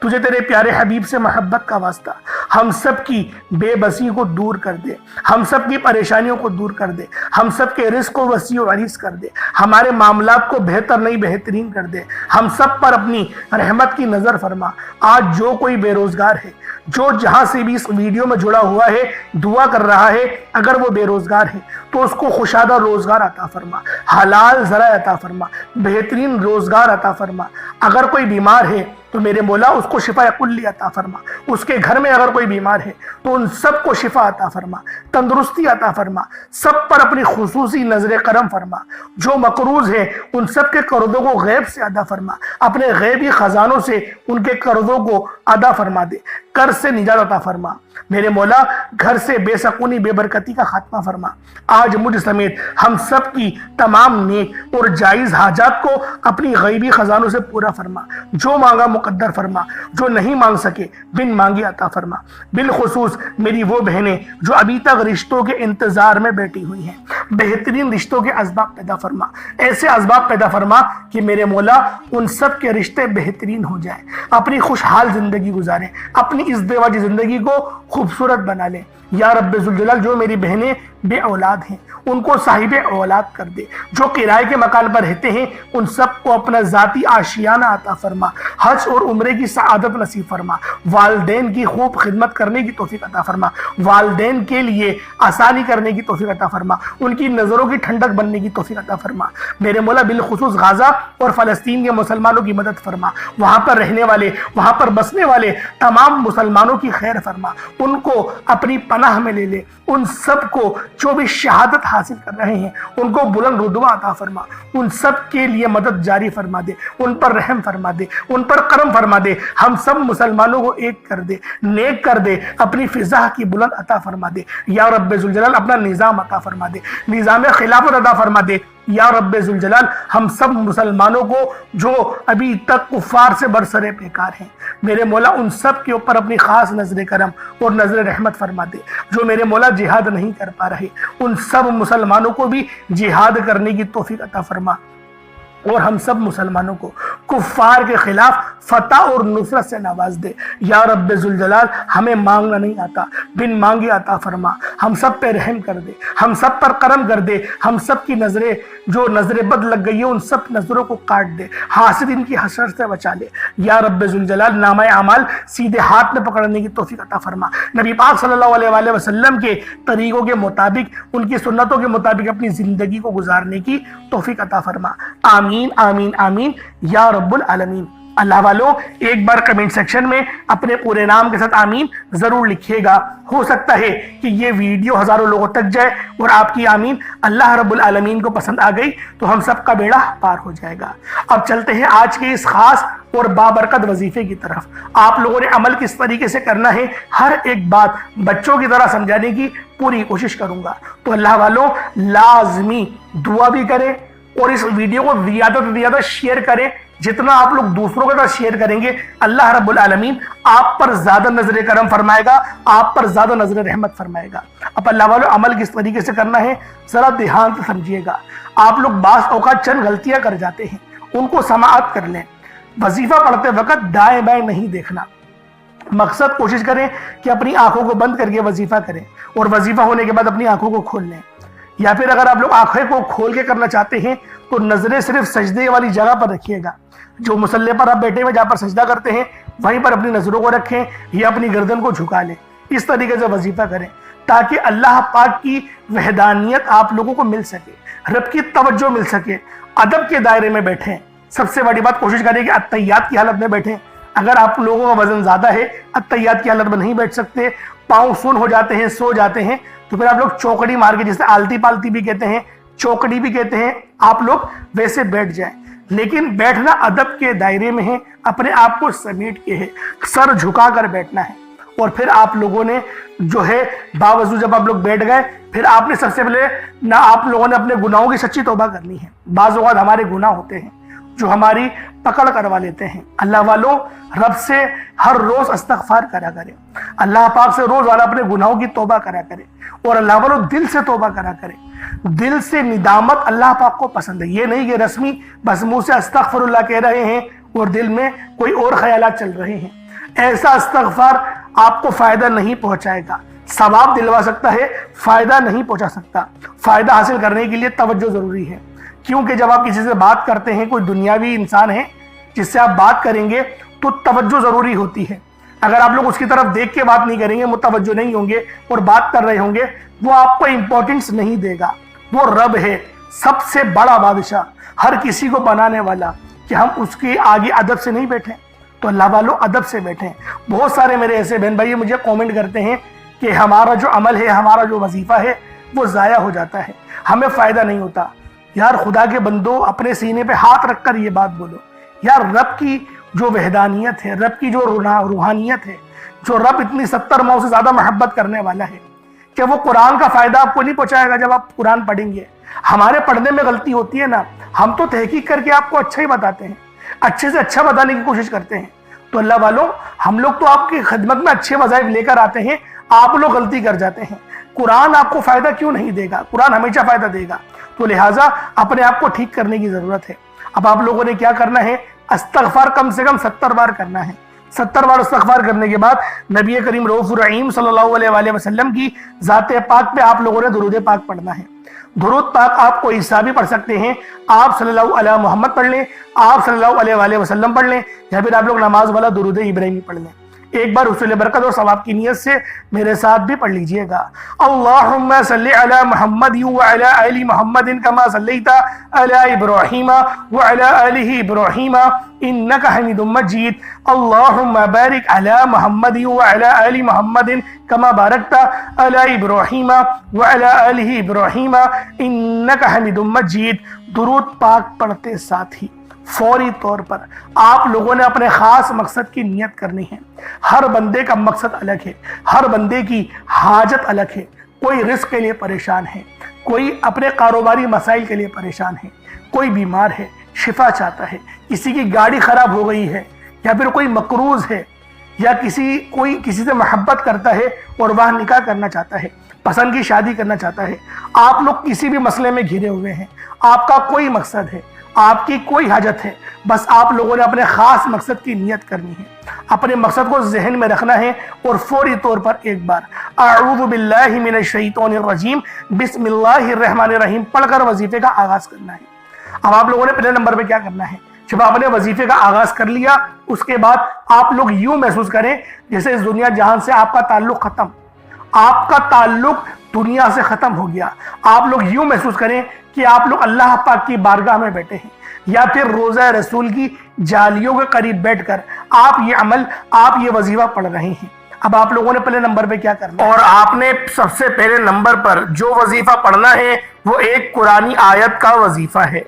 تجھے تیرے پیارے حبیب سے محبت کا واسطہ، ہم سب کی بے بسی کو دور کر دے، ہم سب کی پریشانیوں کو دور کر دے، ہم سب کے رزق کو وسیع و عریض کر دے، ہمارے معاملات کو بہتر نہیں بہترین کر دے، ہم سب پر اپنی رحمت کی نظر فرما۔ آج جو کوئی بے روزگار ہے، جو جہاں سے بھی اس ویڈیو میں جڑا ہوا ہے دعا کر رہا ہے، اگر وہ بے روزگار ہے تو اس کو خوشادہ روزگار عطا فرما، حلال ذرائع عطا فرما، بہترین روزگار عطا فرما۔ اگر کوئی بیمار ہے تو میرے مولا اس کو شفا کلی عطا فرما، اس کے گھر میں اگر کوئی بیمار ہے تو ان سب کو شفا عطا فرما، تندرستی عطا فرما، سب پر اپنی خصوصی نظر کرم فرما۔ جو مقروض ہے ان سب کے قرضوں کو غیب سے ادا فرما، اپنے غیبی خزانوں سے ان کے قرضوں کو ادا فرما دے، قرض سے نجات عطا فرما۔ میرے مولا گھر سے بے سکونی بے برکتی کا خاتمہ فرما۔ آج مجھ سمیت ہم سب کی تمام نیک اور جائز حاجات کو اپنی غیبی خزانوں سے پورا فرما، جو مانگا مقدر فرما، جو نہیں مانگ سکے بن مانگے عطا فرما۔ بالخصوص میری وہ بہنیں جو ابھی تک رشتوں کے انتظار میں بیٹھی ہوئی ہیں، بہترین رشتوں کے اسباب پیدا فرما، ایسے اسباب پیدا فرما کہ میرے مولا ان سب کے رشتے بہترین ہو جائیں، اپنی خوشحال زندگی گزاریں، اپنی اس ازدواجی زندگی کو خوبصورت بنا لیں۔ یا رب ذوالجلال جو میری بہنیں بے اولاد ہیں ان کو صاحب اولاد کر دے، جو کرائے کے مکان پر رہتے ہیں ان سب کو اپنا ذاتی آشیانہ عطا فرما، حج اور عمرے کی سعادت نصیب فرما، والدین کی خوب خدمت کرنے کی توفیق عطا فرما، والدین کے لیے آسانی کرنے کی توفیق عطا فرما، ان کی نظروں کی ٹھنڈک بننے کی توفیق عطا فرما۔ میرے مولا بالخصوص غزہ اور فلسطین کے مسلمانوں کی مدد فرما، وہاں پر رہنے والے، وہاں پر بسنے والے تمام مسلمانوں کی خیر فرما، ان کو اپنی پناہ میں لے لے، ان سب کو جو بھی شہادت حاصل کر رہے ہیں ان کو بلند رتبہ عطا فرما، ان سب کے لیے مدد جاری فرما دے، ان پر رحم فرما دے، ان پر کرم فرما دے، ہم سب مسلمانوں کو ایک کر دے، نیک کر دے، اپنی فضا کی بلند عطا فرما دے۔ یا رب ذوالجلال اپنا نظام عطا فرما دے، نظام خلافت عطا فرما دے۔ یا رب ذوالجلال ہم سب مسلمانوں کو جو ابھی تک کفار سے برسر پیکار ہیں میرے مولا ان سب کے اوپر اپنی خاص نظر کرم اور نظر رحمت فرما دے۔ جو میرے مولا جہاد نہیں کر پا رہے ان سب مسلمانوں کو بھی جہاد کرنے کی توفیق عطا فرما، اور ہم سب مسلمانوں کو کفار کے خلاف فتح اور نصرت سے نواز دے۔ یا رب ذوالجلال ہمیں مانگنا نہیں آتا، بن مانگے عطا فرما، ہم سب پہ رحم کر دے، ہم سب پر کرم کر دے، ہم سب کی نظریں جو نظر بد لگ گئی ہے ان سب نظروں کو کاٹ دے، حاسد ان کی حسرت سے بچا لے۔ یا رب ذوالجلال نامہ اعمال سیدھے ہاتھ میں پکڑنے کی توفیق عطا فرما، نبی پاک صلی اللہ علیہ وآلہ وسلم کے طریقوں کے مطابق، ان کی سنتوں کے مطابق اپنی زندگی کو گزارنے کی توفیق عطا فرما۔ آمین آمین آمین یا رب العالمین۔ اللہ والوں ایک بار کمنٹ سیکشن میں اپنے پورے نام کے ساتھ آمین ضرور لکھیے گا، ہو سکتا ہے کہ یہ ویڈیو ہزاروں لوگوں تک جائے اور آپ کی آمین اللہ رب العالمین کو پسند آ گئی تو ہم سب کا بیڑا پار ہو جائے گا۔ اب چلتے ہیں آج کے اس خاص اور بابرکت وظیفے کی طرف۔ آپ لوگوں نے عمل کس طریقے سے کرنا ہے ہر ایک بات بچوں کی طرح سمجھانے کی پوری کوشش کروں گا، تو اللہ والوں لازمی دعا بھی کریں اور اس ویڈیو کو زیادہ سے زیادہ شیئر کریں۔ جتنا آپ لوگ دوسروں کے ساتھ شیئر کریں گے اللہ رب العالمین آپ پر زیادہ نظر کرم فرمائے گا، آپ پر زیادہ نظر رحمت فرمائے گا۔ اب اللہ والوں عمل کس طریقے سے کرنا ہے ذرا دھیان سے سمجھیے گا۔ آپ لوگ بعض اوقات چند غلطیاں کر جاتے ہیں، ان کو سماعت کر لیں۔ وظیفہ پڑھتے وقت دائیں بائیں نہیں دیکھنا، مقصد کوشش کریں کہ اپنی آنکھوں کو بند کر کے وظیفہ کریں اور وظیفہ ہونے کے بعد اپنی آنکھوں کو کھول لیں، یا پھر اگر آپ لوگ آنکھیں کو کھول کے کرنا چاہتے ہیں تو نظریں صرف سجدے والی جگہ پر رکھیے گا، جو مصلی پر آپ بیٹھے ہوئے جہاں پر سجدہ کرتے ہیں وہیں پر اپنی نظروں کو رکھیں یا اپنی گردن کو جھکا لیں۔ اس طریقے سے وظیفہ کریں تاکہ اللہ پاک کی وحدانیت آپ لوگوں کو مل سکے، رب کی توجہ مل سکے۔ ادب کے دائرے میں بیٹھیں، سب سے بڑی بات کوشش کریں کہ اتحیات کی حالت میں بیٹھیں۔ اگر آپ لوگوں کا وزن زیادہ ہے اتحیات کی حالت میں نہیں بیٹھ سکتے، پاؤں سن ہو جاتے ہیں، سو جاتے ہیں، تو پھر آپ لوگ چوکڑی مار کے، جسے آلتی پالتی بھی کہتے ہیں، چوکڑی بھی کہتے ہیں، آپ لوگ ویسے بیٹھ جائیں۔ لیکن بیٹھنا ادب کے دائرے میں ہے، اپنے آپ کو سمیٹ کے ہے، سر جھکا کر بیٹھنا ہے۔ اور پھر آپ لوگوں نے جو ہے باوضو جب آپ لوگ بیٹھ گئے پھر آپ نے سب سے پہلے نہ آپ لوگوں نے اپنے گناہوں کی سچی توبہ کرنی ہے۔ بعض اوقات ہمارے گناہ ہوتے ہیں جو ہماری پکڑ کروا لیتے ہیں۔ اللہ والوں رب سے ہر روز استغفار کرا کرے، اللہ پاک سے روز والا اپنے گناہوں کی توبہ کرا کرے، اور اللہ والوں دل سے توبہ کرا کرے۔ دل سے ندامت اللہ پاک کو پسند ہے، یہ نہیں کہ رسمی بس منہ سے استغفر اللہ کہہ رہے ہیں اور دل میں کوئی اور خیالات چل رہے ہیں۔ ایسا استغفار آپ کو فائدہ نہیں پہنچائے گا، ثواب دلوا سکتا ہے، فائدہ نہیں پہنچا سکتا۔ فائدہ حاصل کرنے کے لیے توجہ ضروری ہے، کیونکہ جب آپ کسی سے بات کرتے ہیں، کوئی دنیاوی انسان ہے جس سے آپ بات کریں گے تو توجہ ضروری ہوتی ہے۔ اگر آپ لوگ اس کی طرف دیکھ کے بات نہیں کریں گے، متوجہ نہیں ہوں گے اور بات کر رہے ہوں گے، وہ آپ کو امپورٹنس نہیں دے گا۔ وہ رب ہے، سب سے بڑا بادشاہ، ہر کسی کو بنانے والا، کہ ہم اس کے آگے ادب سے نہیں بیٹھیں۔ تو اللہ والوں ادب سے بیٹھیں۔ بہت سارے میرے ایسے بہن بھائی مجھے کومنٹ کرتے ہیں کہ ہمارا جو عمل ہے، ہمارا جو وظیفہ ہے وہ ضائع ہو جاتا ہے، ہمیں فائدہ نہیں ہوتا۔ یار خدا کے بندو، اپنے سینے پہ ہاتھ رکھ کر یہ بات بولو، یار رب کی جو وحدانیت ہے، رب کی جو روحانیت ہے، جو رب اتنی 70 ماؤں سے زیادہ محبت کرنے والا ہے، کہ وہ قرآن کا فائدہ آپ کو نہیں پہنچائے گا جب آپ قرآن پڑھیں گے۔ ہمارے پڑھنے میں غلطی ہوتی ہے نا، ہم تو تحقیق کر کے آپ کو اچھا ہی بتاتے ہیں، اچھے سے اچھا بتانے کی کوشش کرتے ہیں۔ تو اللہ والوں، ہم لوگ تو آپ کی خدمت میں اچھے وظائف لے کر آتے ہیں، آپ لوگ غلطی کر جاتے ہیں۔ قرآن آپ کو فائدہ کیوں نہیں دے گا؟ قرآن ہمیشہ فائدہ دے گا۔ تو لہٰذا اپنے آپ کو ٹھیک کرنے کی ضرورت ہے۔ اب آپ لوگوں نے کیا کرنا ہے؟ استغفار کم سے کم 70 بار کرنا ہے۔ 70 بار استغفار کرنے کے بعد نبی کریم رؤوف الرحیم صلی اللہ علیہ وآلہ وسلم کی ذات پاک پہ آپ لوگوں نے درود پاک پڑھنا ہے۔ درود پاک آپ کو عیسیٰ بھی پڑھ سکتے ہیں، آپ صلی اللہ علیہ محمد پڑھ لیں، آپ صلی اللہ علیہ وآلہ وسلم پڑھ لیں، یا پھر آپ لوگ نماز والا درود ابراہیمی پڑھ لیں۔ ایک بار حصول برکت اور ثواب کی نیت سے میرے ساتھ بھی پڑھ لیجئے گا۔ اللہم صلی علی محمد وعلی آل محمد کما صلیت علی ابراہیم وعلی آل ابراہیم انک حمید مجید۔ اللہم بارک علی محمد وعلی آل محمد کما بارکت علی ابراہیم وعلی آل ابراہیم انک حمید مجید۔ درود پاک پڑھتے ساتھ ہی فوری طور پر آپ لوگوں نے اپنے خاص مقصد کی نیت کرنی ہے۔ ہر بندے کا مقصد الگ ہے، ہر بندے کی حاجت الگ ہے۔ کوئی رزق کے لیے پریشان ہے، کوئی اپنے کاروباری مسائل کے لیے پریشان ہے، کوئی بیمار ہے، شفا چاہتا ہے، کسی کی گاڑی خراب ہو گئی ہے، یا پھر کوئی مقروض ہے، یا کوئی کسی سے محبت کرتا ہے اور وہ نکاح کرنا چاہتا ہے، پسند کی شادی کرنا چاہتا ہے۔ آپ لوگ کسی بھی مسئلے میں گھرے ہوئے ہیں، آپ کا کوئی مقصد ہے، آپ کی کوئی حاجت ہے، بس آپ لوگوں نے اپنے خاص مقصد کی نیت کرنی ہے، اپنے مقصد کو ذہن میں رکھنا ہے، اور فوری طور پر ایک بار اعوذ باللہ من الشیطان الرجیم بسم اللہ الرحمن الرحیم پڑھ کر وظیفے کا آغاز کرنا ہے۔ اب آپ لوگوں نے پہلے نمبر پہ کیا کرنا ہے؟ جب آپ نے وظیفے کا آغاز کر لیا، اس کے بعد آپ لوگ یوں محسوس کریں جیسے اس دنیا جہان سے آپ کا تعلق ختم، آپ کا تعلق دنیا سے ختم ہو گیا۔ آپ لوگ یوں محسوس کریں کہ آپ لوگ اللہ پاک کی بارگاہ میں بیٹھے ہیں، یا پھر روضہ رسول کی جالیوں کے قریب بیٹھ کر آپ یہ عمل، آپ یہ وظیفہ پڑھ رہے ہیں۔ اب آپ لوگوں نے پہلے نمبر پہ کیا کرنا ہے؟ اور آپ نے سب سے پہلے نمبر پر جو وظیفہ پڑھنا ہے وہ ایک قرآنی آیت کا وظیفہ ہے۔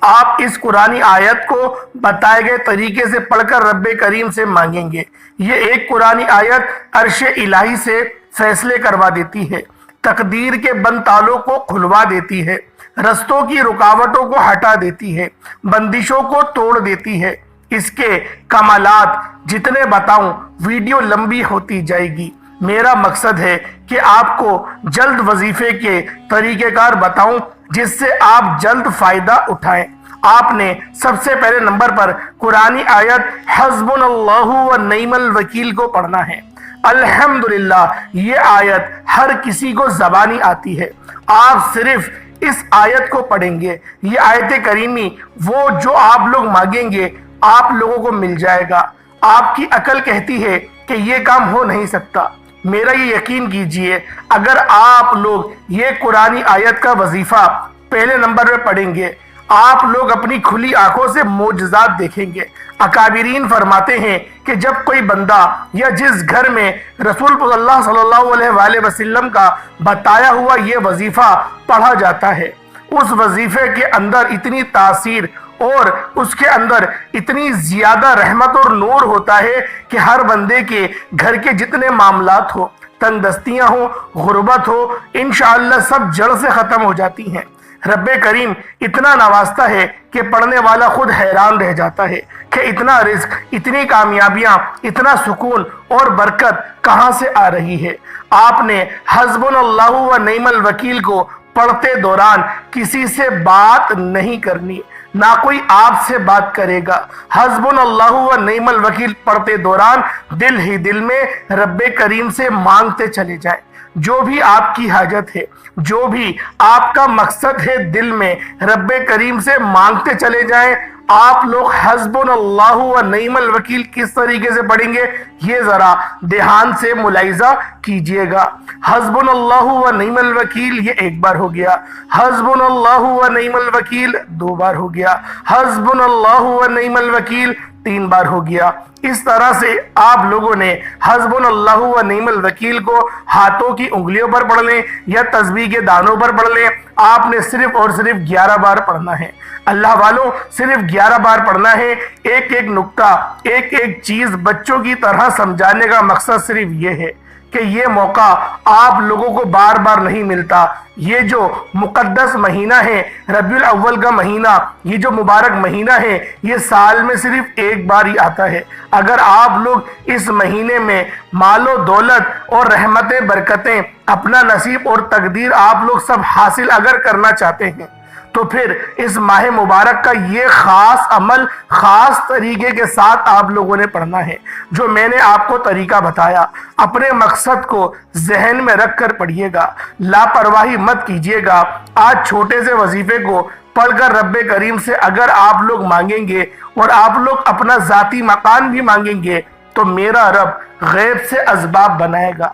آپ اس قرآنی آیت کو بتائے گئے طریقے سے پڑھ کر رب کریم سے مانگیں گے۔ یہ ایک قرآنی آیت عرش الہی سے فیصلے کروا دیتی ہے، تقدیر کے بند تالوں کو کھلوا دیتی ہے، رستوں کی رکاوٹوں کو ہٹا دیتی ہے، بندشوں کو توڑ دیتی ہے۔ اس کے کمالات جتنے بتاؤں ویڈیو لمبی ہوتی جائے گی۔ میرا مقصد ہے کہ آپ کو جلد وظیفے کے طریقہ کار بتاؤں جس سے آپ جلد فائدہ اٹھائیں۔ آپ نے سب سے پہلے نمبر پر قرآنی آیت حسبنا اللہ و نعم الوکیل کو پڑھنا ہے۔ الحمدللہ یہ آیت ہر کسی کو زبانی آتی ہے، آپ صرف اس آیت کو پڑھیں گے، یہ آیت کریمی وہ جو آپ لوگ مانگیں گے آپ لوگوں کو مل جائے گا۔ آپ کی عقل کہتی ہے کہ یہ کام ہو نہیں سکتا، میرا یہ یقین کیجئے اگر آپ لوگ یہ قرآنی آیت کا وظیفہ پہلے نمبر پہ پڑھیں گے، آپ لوگ اپنی کھلی آنکھوں سے معجزات دیکھیں گے۔ اکابرین فرماتے ہیں کہ جب کوئی بندہ یا جس گھر میں رسول اللہ صلی اللہ علیہ وآلہ وسلم کا بتایا ہوا یہ وظیفہ پڑھا جاتا ہے، اس وظیفے کے اندر اتنی تاثیر اور اس کے اندر اتنی زیادہ رحمت اور نور ہوتا ہے کہ ہر بندے کے گھر کے جتنے معاملات ہو، تنگ دستیاں ہو، غربت ہو، انشاءاللہ سب جڑ سے ختم ہو جاتی ہیں۔ رب کریم اتنا نوازتا ہے کہ پڑھنے والا خود حیران رہ جاتا ہے کہ اتنا رزق، اتنی کامیابیاں، اتنا سکون اور برکت کہاں سے آ رہی ہے۔ آپ نے حسبنا اللہ و نعم الوکیل کو پڑھتے دوران کسی سے بات نہیں کرنی، نہ کوئی آپ سے بات کرے گا۔ حسبنا اللہ و نعم الوکیل پڑھتے دوران دل ہی دل میں رب کریم سے مانگتے چلے جائیں۔ جو بھی آپ کی حاجت ہے، جو بھی آپ کا مقصد ہے، دل میں رب کریم سے مانگتے چلے جائیں۔ آپ لوگ حسبنا اللہ و نعم الوکیل کس طریقے سے پڑھیں گے، یہ ذرا دھیان سے ملاحظہ کیجئے گا۔ حسبنا اللہ و نعم الوکیل یہ ایک بار ہو گیا، حسبنا اللہ و نعم الوکیل دو بار ہو گیا، حسبنا اللہ و نعم الوکیل تین بار ہو گیا۔ اس طرح سے آپ لوگوں نے حسبنا اللہ و نعم الوکیل کو ہاتھوں کی انگلیوں پر پڑھ لیں یا تسبیح کے دانوں پر پڑھ لیں۔ آپ نے صرف اور صرف 11 بار پڑھنا ہے۔ اللہ والوں، صرف 11 بار پڑھنا ہے۔ ایک ایک نقطہ، ایک ایک چیز بچوں کی طرح سمجھانے کا مقصد صرف یہ ہے کہ یہ موقع آپ لوگوں کو بار بار نہیں ملتا۔ یہ جو مقدس مہینہ ہے، ربیع الاول کا مہینہ، یہ جو مبارک مہینہ ہے، یہ سال میں صرف ایک بار ہی آتا ہے۔ اگر آپ لوگ اس مہینے میں مال و دولت اور رحمتیں، برکتیں، اپنا نصیب اور تقدیر آپ لوگ سب حاصل اگر کرنا چاہتے ہیں تو پھر اس ماہ مبارک کا یہ خاص عمل خاص طریقے کے ساتھ آپ لوگوں نے پڑھنا ہے۔ جو میں نے آپ کو طریقہ بتایا، اپنے مقصد کو ذہن میں رکھ کر پڑھیے گا، لاپرواہی مت کیجیے گا۔ آج چھوٹے سے وظیفے کو پڑھ کر رب کریم سے اگر آپ لوگ مانگیں گے اور آپ لوگ اپنا ذاتی مکان بھی مانگیں گے تو میرا رب غیب سے اسباب بنائے گا۔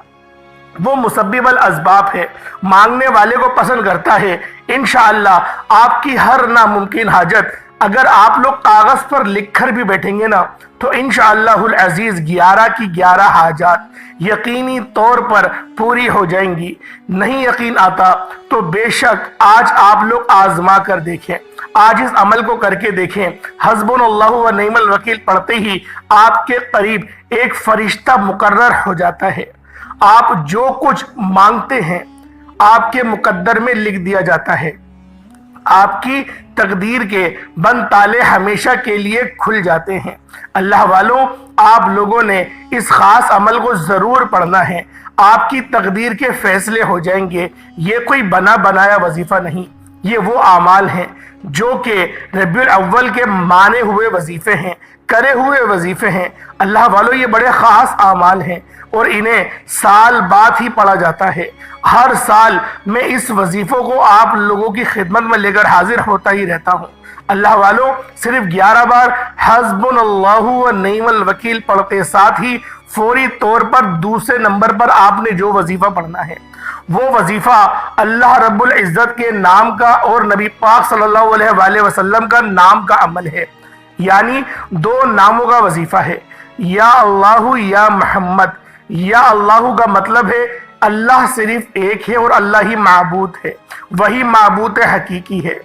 وہ مسبب الاسباب ہے، مانگنے والے کو پسند کرتا ہے۔ انشاءاللہ آپ کی ہر ناممکن حاجت اگر آپ لوگ کاغذ پر لکھ کر بھی بیٹھیں گے نا تو انشاءاللہ العزیز 11 کی 11 حاجات یقینی طور پر پوری ہو جائیں گی۔ نہیں یقین آتا تو بے شک آج آپ لوگ آزما کر دیکھیں، آج اس عمل کو کر کے دیکھیں۔ حسبنا اللہ و نعم الوکیل پڑھتے ہی آپ کے قریب ایک فرشتہ مقرر ہو جاتا ہے۔ آپ جو کچھ مانگتے ہیں آپ کے مقدر میں لکھ دیا جاتا ہے۔ آپ کی تقدیر کے بند تالے ہمیشہ کے لیے کھل جاتے ہیں۔ اللہ والوں، آپ لوگوں نے اس خاص عمل کو ضرور پڑھنا ہے۔ آپ کی تقدیر کے فیصلے ہو جائیں گے۔ یہ کوئی بنا بنایا وظیفہ نہیں، یہ وہ اعمال ہیں جو کہ ربیع الاول کے مانے ہوئے وظیفے ہیں، کرے ہوئے وظیفے ہیں۔ اللہ والوں، یہ بڑے خاص اعمال ہیں اور انہیں سال بعد ہی پڑھا جاتا ہے۔ ہر سال میں اس وظیفوں کو آپ لوگوں کی خدمت میں لے کر حاضر ہوتا ہی رہتا ہوں۔ اللہ والوں، صرف 11 بار حسبنا اللہ و نعم الوکیل پڑھتے ساتھ ہی فوری طور پر دوسرے نمبر پر آپ نے جو وظیفہ پڑھنا ہے وہ وظیفہ اللہ رب العزت کے نام کا اور نبی پاک صلی اللہ علیہ وآلہ وسلم کا نام کا عمل ہے، یعنی 2 ناموں کا وظیفہ ہے، یا اللہ یا محمد۔ یا اللہ کا مطلب ہے اللہ صرف ایک ہے اور اللہ ہی معبود ہے، وہی معبود حقیقی ہے،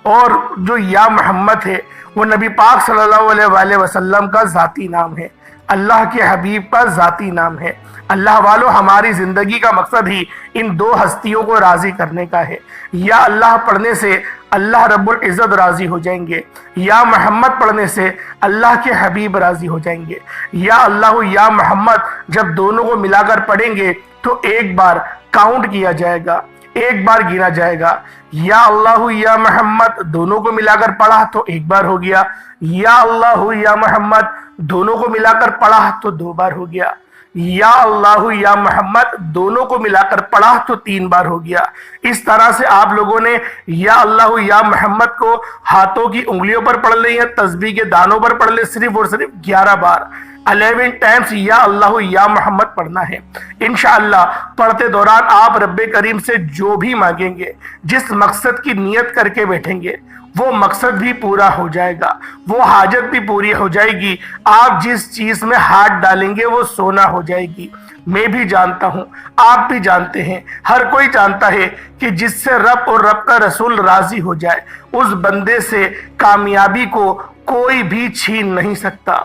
اور جو یا محمد ہے وہ نبی پاک صلی اللہ علیہ وآلہ وسلم کا ذاتی نام ہے، اللہ کے حبیب کا ذاتی نام ہے۔ اللہ والوں، ہماری زندگی کا مقصد ہی ان 2 ہستیوں کو راضی کرنے کا ہے۔ یا اللہ پڑھنے سے اللہ رب العزت راضی ہو جائیں گے، یا محمد پڑھنے سے اللہ کے حبیب راضی ہو جائیں گے۔ یا اللہ یا محمد جب دونوں کو ملا کر پڑھیں گے تو ایک بار کاؤنٹ کیا جائے گا، ایک بار گنا جائے گا۔ یا اللہ یا محمد دونوں کو ملا کر پڑھا تو ایک بار ہو گیا، یا اللہ یا محمد دونوں کو ملا کر پڑھا تو 2 بار ہو گیا، یا اللہ یا محمد دونوں کو ملا کر پڑھا تو 3 بار ہو گیا۔ اس طرح سے آپ لوگوں نے یا اللہ یا محمد کو ہاتھوں کی انگلیوں پر پڑھ لیں یا تسبیح کے دانوں پر پڑھ لیں، صرف اور صرف 11 بار 11 ٹائمز یا اللہ یا محمد پڑھنا ہے۔ انشاءاللہ پڑھتے دوران آپ رب کریم سے جو بھی مانگیں گے، جس مقصد کی نیت کر کے بیٹھیں گے، وہ مقصد بھی پورا ہو جائے گا، وہ حاجت بھی پوری ہو جائے گی۔ آپ جس چیز میں ہاتھ ڈالیں گے وہ سونا ہو جائے گی۔ میں بھی جانتا ہوں، آپ بھی جانتے ہیں، ہر کوئی جانتا ہے کہ جس سے رب اور رب کا رسول راضی ہو جائے اس بندے سے کامیابی کو کوئی بھی چھین نہیں سکتا۔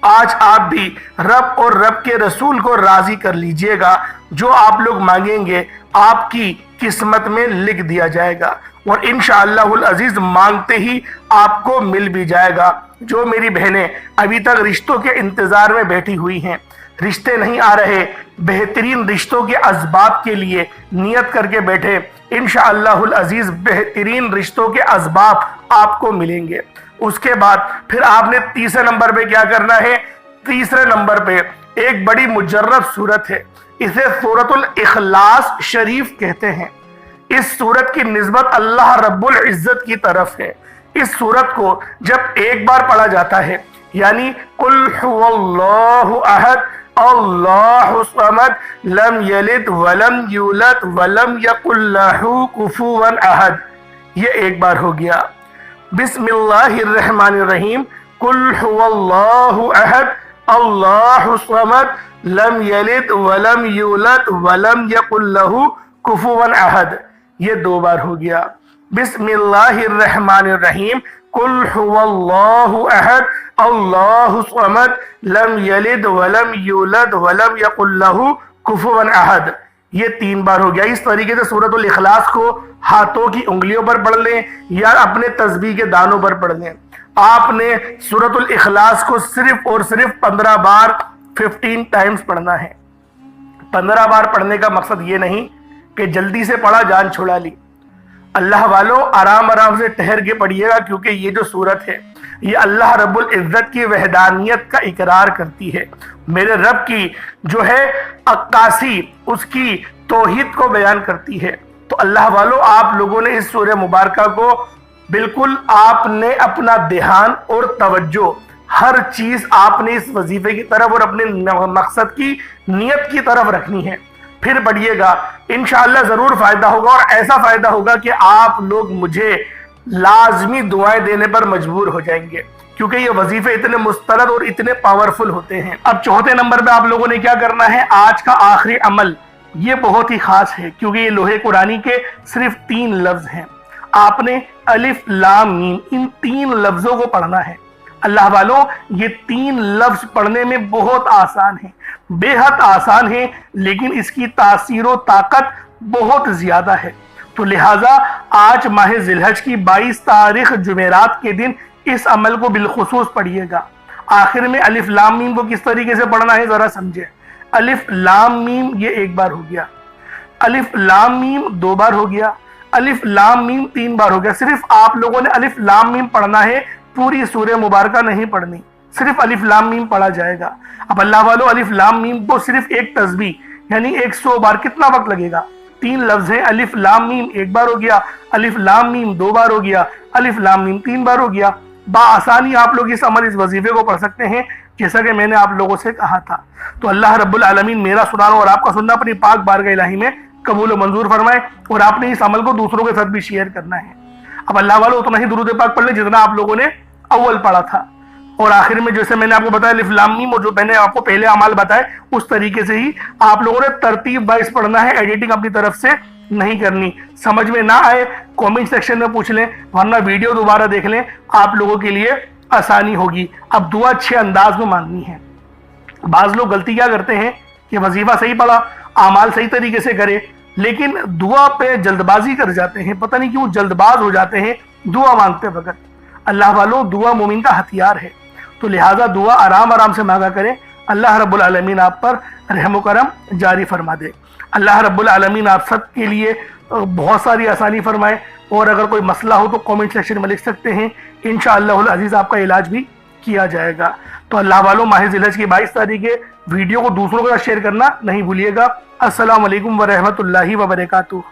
آج آپ بھی رب اور رب کے رسول کو راضی کر لیجئے گا، جو آپ لوگ مانگیں گے آپ کی قسمت میں لکھ دیا جائے گا، اور انشاءاللہ العزیز مانگتے ہی آپ کو مل بھی جائے گا۔ جو میری بہنیں ابھی تک رشتوں کے انتظار میں بیٹھی ہوئی ہیں، رشتے نہیں آ رہے، بہترین رشتوں کے اسباب کے لیے نیت کر کے بیٹھے، انشاءاللہ العزیز بہترین رشتوں کے اسباب آپ کو ملیں گے۔ اس کے بعد پھر آپ نے تیسرے نمبر پہ کیا کرنا ہے؟ تیسرے نمبر پہ ایک بڑی مجرب سورت ہے، اسے سورۃ الاخلاص شریف کہتے ہیں۔ اس سورت کی نسبت اللہ رب العزت کی طرف ہے۔ اس سورت کو جب ایک بار پڑھا جاتا ہے، یعنی قل هو اللہ احد اللہ الصمد لم یلد ولم یولد ولم یکن لہ کفوا احد، یہ ایک بار ہو گیا۔ بسم اللہ الرحمن الرحیم قل هو اللہ احد اللہ الصمد لم یلد ولم یولد ولم یکن لہ کفوا احد، یہ دو بار ہو گیا۔ بسم اللہ الرحمن الرحیم قل هو اللہ احد اللہ الصمد لم یلد ولم یولد ولم یکن لہ کفوا احد، یہ تین بار ہو گیا۔ اس طریقے سے سورۃ الاخلاص کو ہاتھوں کی انگلیوں پر پڑھ لیں یا اپنے تسبیح کے دانوں پر پڑھ لیں۔ آپ نے سورۃ الاخلاص کو صرف اور صرف 15 بار 15 ٹائمز پڑھنا ہے۔ 15 بار پڑھنے کا مقصد یہ نہیں کہ جلدی سے پڑھا جان چھڑا لی۔ اللہ والوں آرام آرام سے ٹھہر کے پڑھیے گا، کیونکہ یہ جو سورت ہے یہ اللہ رب العزت کی وحدانیت کا اقرار کرتی ہے، میرے رب کی جو ہے عکاسی، اس کی توحید کو بیان کرتی ہے۔ تو اللہ والوں آپ لوگوں نے اس سورہ مبارکہ کو بالکل آپ نے اپنا دھیان اور توجہ ہر چیز آپ نے اس وظیفے کی طرف اور اپنے مقصد کی نیت کی طرف رکھنی ہے۔ پھر پڑھیے گا، انشاءاللہ ضرور فائدہ ہوگا، اور ایسا فائدہ ہوگا کہ آپ لوگ مجھے لازمی دعائیں دینے پر مجبور ہو جائیں گے، کیونکہ یہ وظیفے اتنے مستند اور اتنے پاورفل ہوتے ہیں۔ اب چوتھے نمبر پہ آپ لوگوں نے کیا کرنا ہے؟ آج کا آخری عمل یہ بہت ہی خاص ہے، کیونکہ یہ لوح قرآنی کے صرف 3 لفظ ہیں۔ آپ نے الف لام میم ان 3 لفظوں کو پڑھنا ہے۔ اللہ والوں یہ 3 لفظ پڑھنے میں بہت آسان ہیں، بے حد آسان ہیں، لیکن اس کی تاثیر و طاقت بہت زیادہ ہے۔ تو لہٰذا آج ماہ ذی الحج کی 22 تاریخ جمعرات کے دن اس عمل کو بالخصوص پڑھیے گا۔ آخر میں الف لام میم کو کس طریقے سے پڑھنا ہے ذرا سمجھے۔ الف لام میم یہ ایک بار ہو گیا، الف لام میم 2 بار ہو گیا، الف لام میم 3 بار ہو گیا۔ صرف آپ لوگوں نے الف لام میم پڑھنا ہے، پوری سورہ مبارکہ نہیں پڑھنی، صرف الف لام میم پڑھا جائے گا۔ اب اللہ والوں الف لام میم کو صرف ایک تسبیح یعنی 100 بار کتنا وقت لگے گا؟ 3 لفظ ہیں، الف لام میم 1 بار ہو گیا، الف لام میم 2 بار ہو گیا، الف لام میم 3 بار ہو گیا۔ بآسانی آپ لوگ اس عمل اس وظیفے کو پڑھ سکتے ہیں، جیسا کہ میں نے آپ لوگوں سے کہا تھا۔ تو اللہ رب العالمین میرا سنانا اور آپ کا سننا اپنی پاک بارگاہ الہی میں قبول و منظور فرمائے، اور آپ نے اس عمل کو دوسروں کے ساتھ بھی شیئر کرنا ہے۔ اب اللہ والوں اتنا ہی درود پاک پڑھ لیں جتنا آپ لوگوں نے اول پڑھا تھا، اور آخر میں جیسے میں نے آپ کو بتایا الف لام میم، اور جو میں نے آپ کو پہلے اعمال بتائے اس طریقے سے ہی آپ لوگوں نے ترتیب وائز پڑھنا ہے، ایڈیٹنگ اپنی طرف سے نہیں کرنی۔ سمجھ میں نہ آئے کامنٹ سیکشن میں پوچھ لیں، ورنہ ویڈیو دوبارہ دیکھ لیں، آپ لوگوں کے لیے آسانی ہوگی۔ اب دعا 6 انداز میں مانگنی ہے۔ بعض لوگ غلطی کیا کرتے ہیں کہ وظیفہ صحیح پڑھا، اعمال صحیح طریقے سے کرے، لیکن دعا پہ جلد بازی کر جاتے ہیں، پتہ نہیں کیوں جلد باز ہو جاتے ہیں دعا مانگتے وقت۔ اللہ والوں دعا مومن کا ہتھیار ہے، تو لہٰذا دعا آرام آرام سے مانگا کریں، اللہ رب العالمین آپ پر رحم و کرم جاری فرما دے۔ اللہ رب العالمین آپ سب کے لیے بہت ساری آسانی فرمائے، اور اگر کوئی مسئلہ ہو تو کامنٹ سیکشن میں لکھ سکتے ہیں، انشاءاللہ العزیز آپ کا علاج بھی کیا جائے گا۔ تو اللہ والوں ماہ ذی الحج کی 22 تاریخ کے ویڈیو کو دوسروں کے ساتھ شیئر کرنا نہیں بھولیے گا۔ السلام علیکم ورحمۃ اللہ وبرکاتہ۔